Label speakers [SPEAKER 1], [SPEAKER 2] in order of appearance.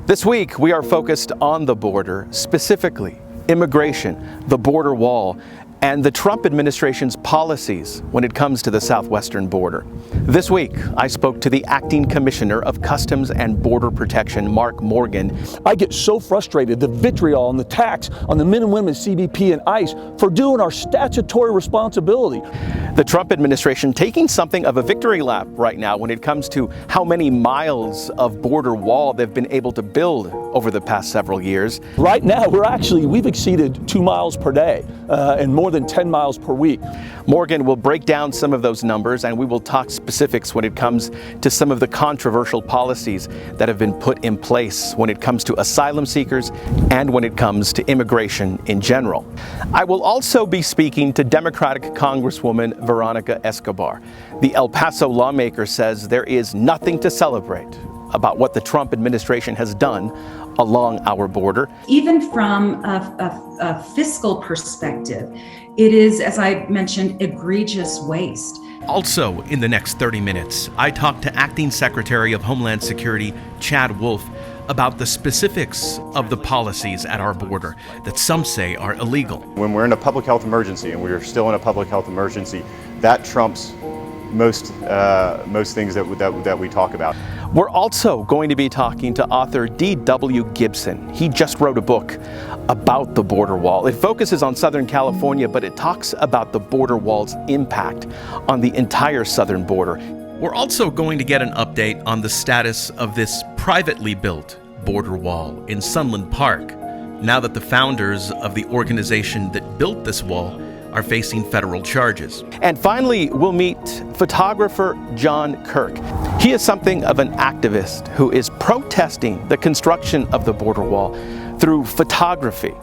[SPEAKER 1] This week, we are focused on the border, specifically immigration, the border wall, and the Trump administration's policies when it comes to the southwestern border. This week, I spoke to the Acting Commissioner of Customs and Border Protection, Mark Morgan.
[SPEAKER 2] I get so frustrated, the vitriol and the tax on the men and women CBP and ICE for doing our statutory responsibility.
[SPEAKER 1] The Trump administration taking something of a victory lap right now when it comes to how many miles of border wall they've been able to build over the past several years.
[SPEAKER 2] Right now, we've exceeded 2 miles per day and more than 10 miles per week.
[SPEAKER 1] Morgan will break down some of those numbers, and we will talk specifics when it comes to some of the controversial policies that have been put in place when it comes to asylum seekers and when it comes to immigration in general. I will also be speaking to Democratic Congresswoman Veronica Escobar. The El Paso lawmaker says there is nothing to celebrate about what the Trump administration has done along our border.
[SPEAKER 3] Even from a fiscal perspective, it is, as I mentioned, egregious waste.
[SPEAKER 4] Also, in the next 30 minutes, I talked to Acting Secretary of Homeland Security Chad Wolf about the specifics of the policies at our border that some say are illegal.
[SPEAKER 5] When we're in a public health emergency, and we are still in a public health emergency, that trumps most things that we talk about.
[SPEAKER 1] We're also going to be talking to author D.W. Gibson. He just wrote a book about the border wall. It focuses on Southern California, but it talks about the border wall's impact on the entire southern border.
[SPEAKER 4] We're also going to get an update on the status of this privately built border wall in Sunland Park, now that the founders of the organization that built this wall are facing federal charges.
[SPEAKER 1] And finally, we'll meet photographer John Kirk. He is something of an activist who is protesting the construction of the border wall through photography.